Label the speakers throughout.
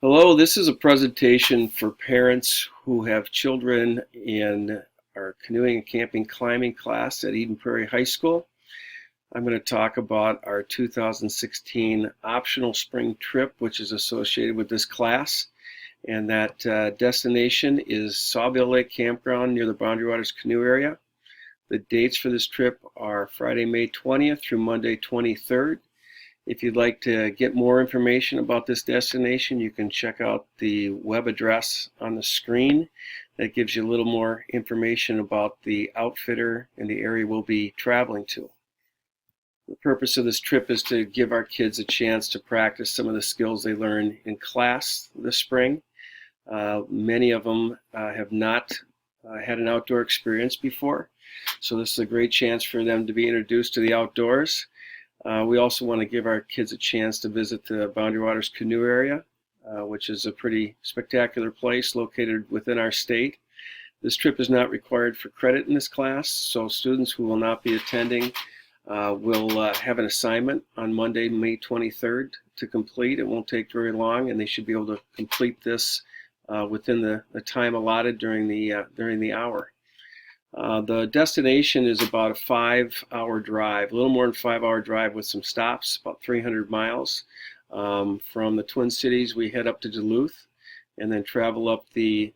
Speaker 1: Hello, this is a presentation for parents who have children in our canoeing and camping climbing class at Eden Prairie High School. I'm going to talk about our 2016 optional spring trip, which is associated with this class. And that destination is Sawbill Lake Campground near the Boundary Waters Canoe area. The dates for this trip are Friday, May 20th through Monday, 23rd. If you'd like to get more information about this destination, you can check out the web address on the screen. That gives you a little more information about the outfitter and the area we'll be traveling to. The purpose of this trip is to give our kids a chance to practice some of the skills they learned in class this spring. Many of them have not had an outdoor experience before, so this is a great chance for them to be introduced to the outdoors. We also want to give our kids a chance to visit the Boundary Waters Canoe area, which is a pretty spectacular place located within our state. This trip is not required for credit in this class, so students who will not be attending will have an assignment on Monday, May 23rd to complete. It won't take very long, and they should be able to complete this within the time allotted during the hour. The destination is about a 5-hour drive, a little more than 5-hour drive with some stops, about 300 miles. From the Twin Cities, we head up to Duluth and then travel up the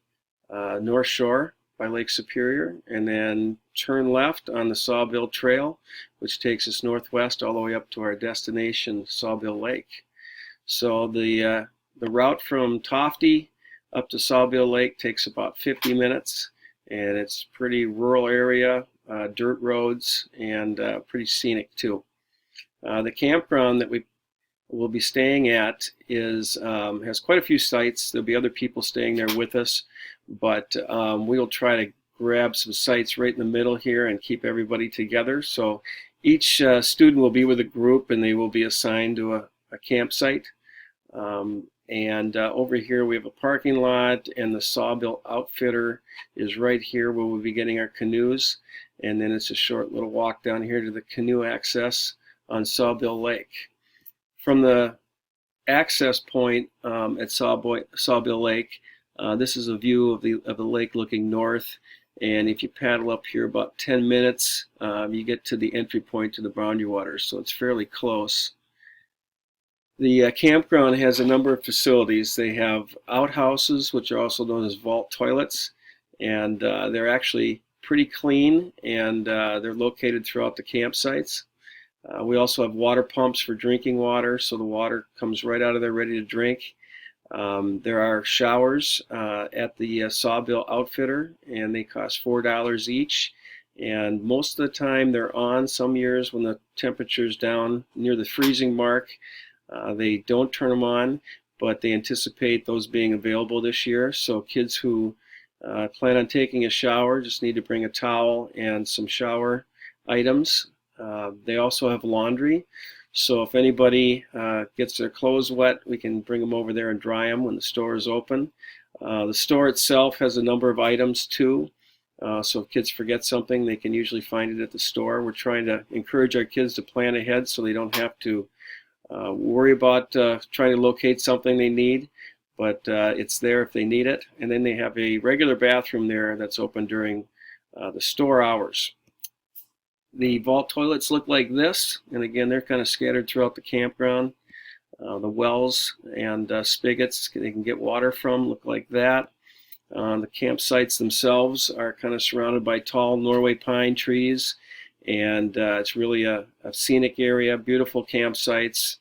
Speaker 1: North Shore by Lake Superior and then turn left on the Sawbill Trail, which takes us northwest all the way up to our destination, Sawbill Lake. So the route from Tofte up to Sawbill Lake takes about 50 minutes. And it's a pretty rural area, dirt roads, and pretty scenic too. The campground that we will be staying at has quite a few sites. There'll be other people staying there with us, but we'll try to grab some sites right in the middle here and keep everybody together. So each student will be with a group, and they will be assigned to a campsite. Over here we have a parking lot, and the Sawbill Outfitter is right here where we'll be getting our canoes. And then it's a short little walk down here to the canoe access on Sawbill Lake. From the access point at Sawbill Lake, this is a view of the lake looking north. And if you paddle up here about 10 minutes, you get to the entry point to the Boundary Waters, so it's fairly close. The campground has a number of facilities. They have outhouses, which are also known as vault toilets, and they're actually pretty clean, and they're located throughout the campsites. We also have water pumps for drinking water, so the water comes right out of there ready to drink. There are showers at the Sawbill Outfitter, and they cost $4 each. And most of the time they're on. Some years when the temperature's down near the freezing mark, they don't turn them on, but they anticipate those being available this year. So kids who plan on taking a shower just need to bring a towel and some shower items. They also have laundry. So if anybody gets their clothes wet, we can bring them over there and dry them when the store is open. The store itself has a number of items too. So if kids forget something, they can usually find it at the store. We're trying to encourage our kids to plan ahead so they don't have to worry about trying to locate something they need, but it's there if they need it. And then they have a regular bathroom there that's open during the store hours. The vault toilets look like this, and again, they're kind of scattered throughout the campground. The wells and spigots they can get water from look like that. The campsites themselves are kind of surrounded by tall Norway pine trees, and it's really a scenic area, beautiful campsites,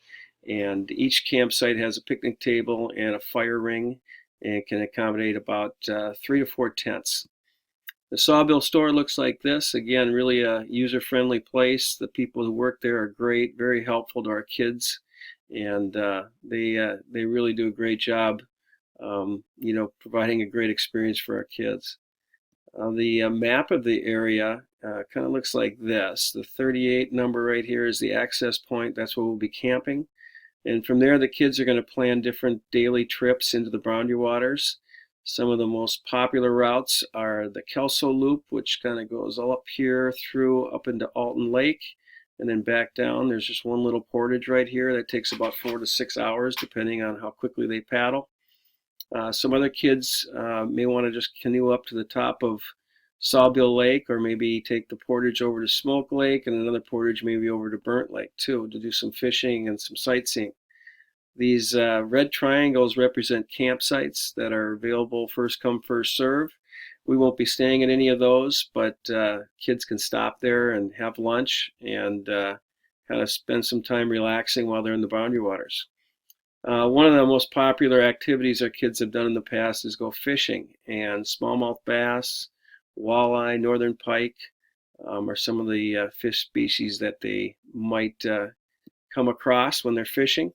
Speaker 1: and each campsite has a picnic table and a fire ring and can accommodate about 3 to 4 tents. The Sawbill store looks like this. Again, really a user-friendly place. The people who work there are great, very helpful to our kids, and they really do a great job, providing a great experience for our kids. The map of the area kind of looks like this. The 38 number right here is the access point. That's where we'll be camping. And from there, the kids are going to plan different daily trips into the Boundary Waters. Some of the most popular routes are the Kelso Loop, which kind of goes all up here through up into Alton Lake and then back down. There's just one little portage right here that takes about 4 to 6 hours, depending on how quickly they paddle. Some other kids may want to just canoe up to the top of Sawbill Lake, or maybe take the portage over to Smoke Lake and another portage maybe over to Burnt Lake too, to do some fishing and some sightseeing. These red triangles represent campsites that are available first come, first serve. We won't be staying at any of those, but kids can stop there and have lunch and kind of spend some time relaxing while they're in the Boundary Waters. One of the most popular activities our kids have done in the past is go fishing, and smallmouth bass, walleye, northern pike are some of the fish species that they might come across when they're fishing.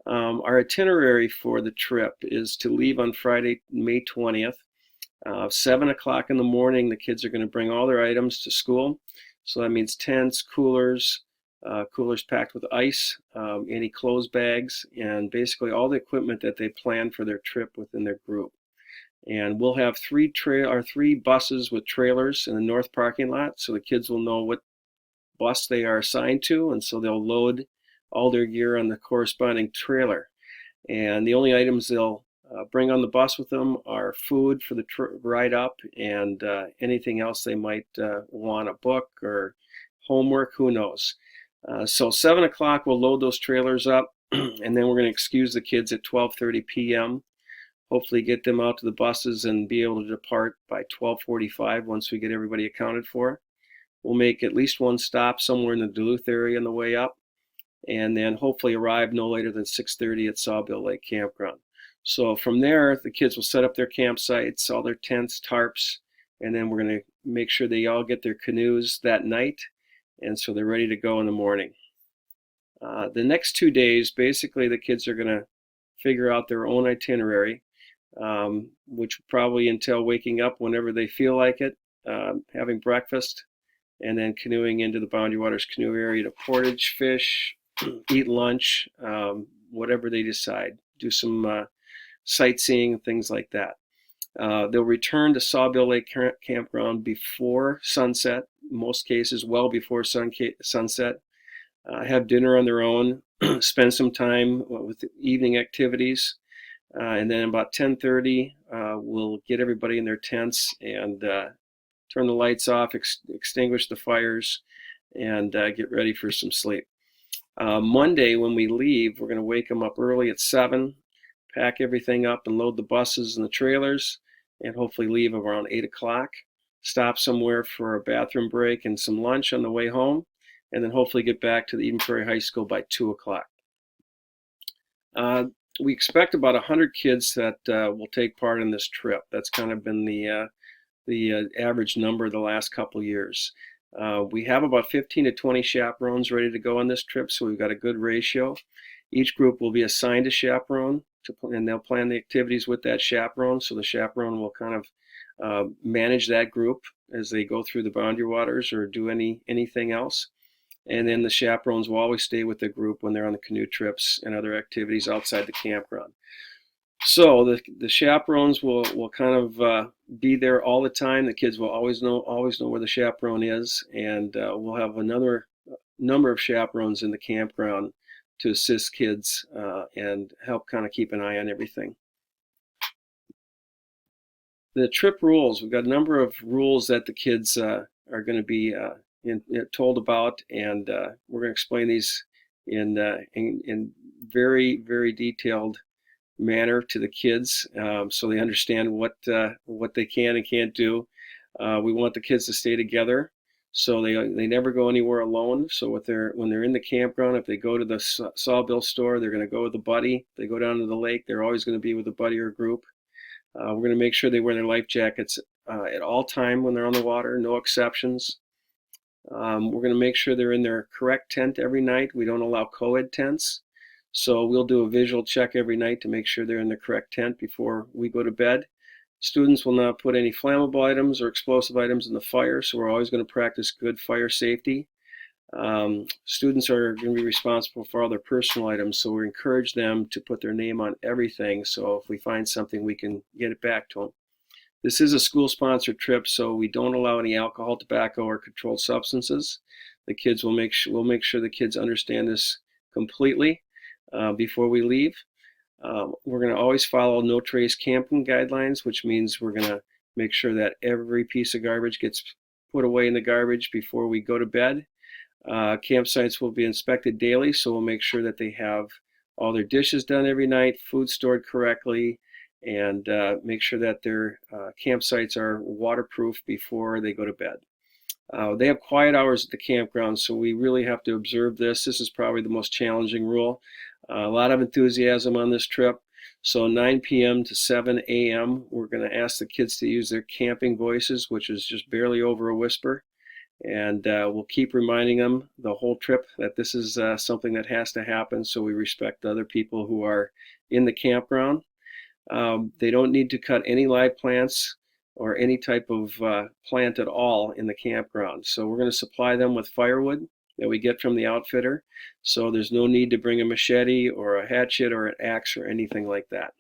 Speaker 1: Our itinerary for the trip is to leave on Friday, May 20th. 7 o'clock in the morning, the kids are going to bring all their items to school. So that means tents, coolers, coolers packed with ice, any clothes bags, and basically all the equipment that they plan for their trip within their group. And we'll have three buses with trailers in the north parking lot, so the kids will know what bus they are assigned to, and so they'll load all their gear on the corresponding trailer. And the only items they'll bring on the bus with them are food for the ride up, and anything else they might want, a book or homework, who knows. So 7 o'clock we'll load those trailers up, and then we're going to excuse the kids at 12:30 p.m. Hopefully get them out to the buses and be able to depart by 12:45 once we get everybody accounted for. We'll make at least one stop somewhere in the Duluth area on the way up, and then hopefully arrive no later than 6:30 at Sawbill Lake Campground. So from there, the kids will set up their campsites, all their tents, tarps, and then we're going to make sure they all get their canoes that night, and so they're ready to go in the morning. The next 2 days, basically the kids are going to figure out their own itinerary, which will probably entail waking up whenever they feel like it, having breakfast, and then canoeing into the Boundary Waters canoe area to portage, fish, eat lunch, whatever they decide. Do some sightseeing, things like that. They'll return to Sawbill Lake Campground before sunset, in most cases well before sunset. Have dinner on their own, spend some time with evening activities, and then about 10:30 we'll get everybody in their tents and turn the lights off, extinguish the fires, and get ready for some sleep. Monday when we leave, we're going to wake them up early at 7, pack everything up and load the buses and the trailers, and hopefully leave around 8 o'clock. Stop somewhere for a bathroom break and some lunch on the way home, and then hopefully get back to the Eden Prairie High School by 2 o'clock. We expect about 100 kids that will take part in this trip. That's kind of been the average number the last couple years. We have about 15 to 20 chaperones ready to go on this trip, so we've got a good ratio. Each group will be assigned a chaperone, and they'll plan the activities with that chaperone, so the chaperone will kind of manage that group as they go through the Boundary Waters or do anything else. And then the chaperones will always stay with the group when they're on the canoe trips and other activities outside the campground. So the chaperones will kind of be there all the time. The kids will always know where the chaperone is, and we'll have another number of chaperones in the campground to assist kids and help kind of keep an eye on everything. The trip rules, we've got a number of rules that the kids are going to be told about, and we're going to explain these in very, very detailed manner to the kids, so they understand what they can and can't do. We want the kids to stay together, so they never go anywhere alone. So when they're in the campground, if they go to the Sawbill store, they're going to go with a buddy. If they go down to the lake, they're always going to be with a buddy or a group. We're going to make sure they wear their life jackets at all time when they're on the water, no exceptions. We're going to make sure they're in their correct tent every night. We don't allow co-ed tents. So we'll do a visual check every night to make sure they're in the correct tent before we go to bed. Students will not put any flammable items or explosive items in the fire, so we're always going to practice good fire safety. Students are going to be responsible for all their personal items, so we encourage them to put their name on everything, so if we find something, we can get it back to them. This is a school-sponsored trip, so we don't allow any alcohol, tobacco, or controlled substances. The kids we'll make sure the kids understand this completely before we leave. We're going to always follow no trace camping guidelines, which means we're going to make sure that every piece of garbage gets put away in the garbage before we go to bed. Campsites will be inspected daily, so we'll make sure that they have all their dishes done every night, food stored correctly, and make sure that their campsites are waterproof before they go to bed. They have quiet hours at the campground, so we really have to observe this. This is probably the most challenging rule. A lot of enthusiasm on this trip. So 9 p.m. to 7 a.m., we're going to ask the kids to use their camping voices, which is just barely over a whisper. And we'll keep reminding them the whole trip that this is something that has to happen, so we respect other people who are in the campground. They don't need to cut any live plants or any type of plant at all in the campground. So we're going to supply them with firewood that we get from the outfitter. So there's no need to bring a machete or a hatchet or an axe or anything like that.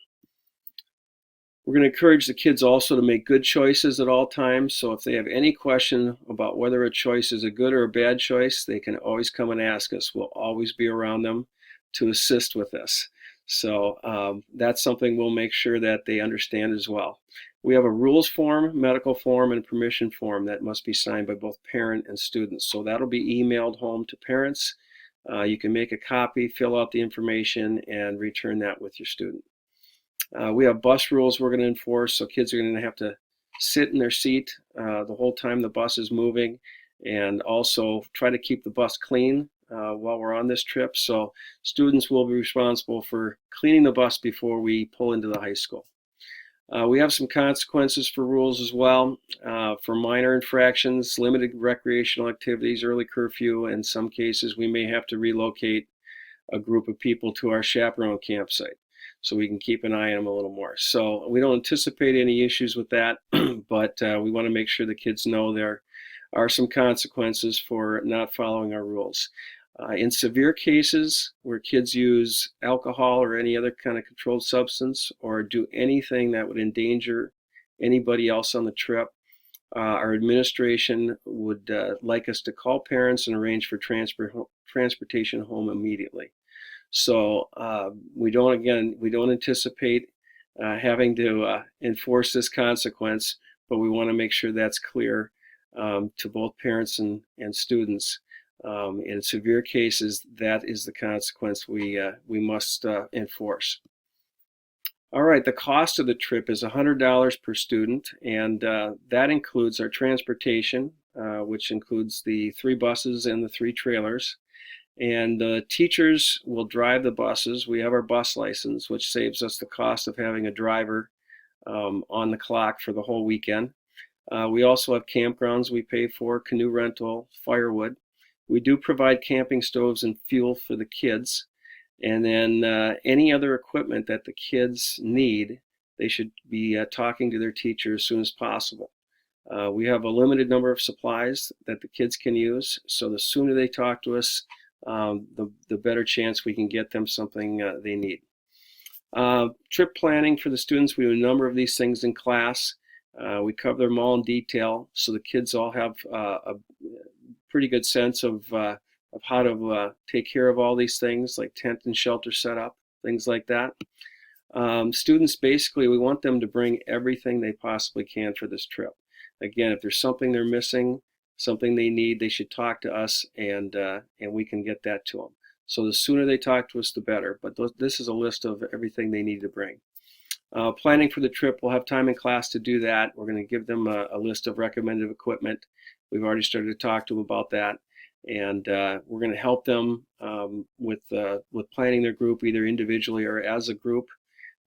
Speaker 1: We're going to encourage the kids also to make good choices at all times. So if they have any question about whether a choice is a good or a bad choice, they can always come and ask us. We'll always be around them to assist with this. So that's something we'll make sure that they understand as well. We have a rules form, medical form, and permission form that must be signed by both parent and students. So that'll be emailed home to parents. You can make a copy, fill out the information, and return that with your student. We have bus rules we're going to enforce, so kids are going to have to sit in their seat the whole time the bus is moving, and also try to keep the bus clean while we're on this trip. So students will be responsible for cleaning the bus before we pull into the high school. We have some consequences for rules as well. For minor infractions, limited recreational activities, early curfew, in some cases we may have to relocate a group of people to our chaperone campsite, so we can keep an eye on them a little more. So we don't anticipate any issues with that, but we want to make sure the kids know there are some consequences for not following our rules. In severe cases where kids use alcohol or any other kind of controlled substance or do anything that would endanger anybody else on the trip, our administration would like us to call parents and arrange for transportation home immediately. So we don't anticipate having to enforce this consequence, but we want to make sure that's clear to both parents and students. In severe cases, that is the consequence we must enforce. All right, the cost of the trip is $100 per student, and that includes our transportation, which includes the 3 buses and the 3 trailers. And the teachers will drive the buses. We have our bus license, which saves us the cost of having a driver on the clock for the whole weekend. We also have campgrounds we pay for, canoe rental, firewood. We do provide camping stoves and fuel for the kids. And then any other equipment that the kids need, they should be talking to their teacher as soon as possible. We have a limited number of supplies that the kids can use, so the sooner they talk to us, the better chance we can get them something they need. Trip planning for the students, we do a number of these things in class. We cover them all in detail, so the kids all have a pretty good sense of how to take care of all these things, like tent and shelter setup, things like that. Students, basically, we want them to bring everything they possibly can for this trip. Again, if there's something they're missing, something they need, they should talk to us, and we can get that to them. So the sooner they talk to us, the better. But this is a list of everything they need to bring. Planning for the trip, we'll have time in class to do that. We're going to give them a list of recommended equipment. We've already started to talk to them about that, and we're going to help them with planning their group either individually or as a group.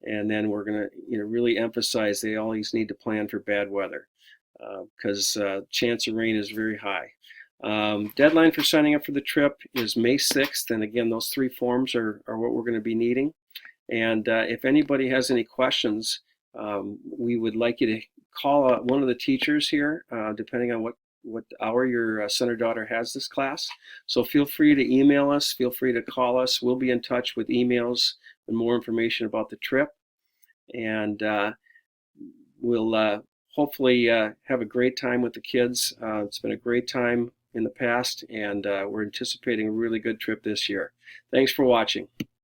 Speaker 1: And then we're going to really emphasize they always need to plan for bad weather, because chance of rain is very high. Deadline for signing up for the trip is May 6th, and again, those 3 forms are what we're going to be needing. And if anybody has any questions, we would like you to call one of the teachers here, depending on what hour your son or daughter has this class. So feel free to email us, feel free to call us. We'll be in touch with emails and more information about the trip. And we'll hopefully have a great time with the kids. It's been a great time in the past, and we're anticipating a really good trip this year. Thanks for watching.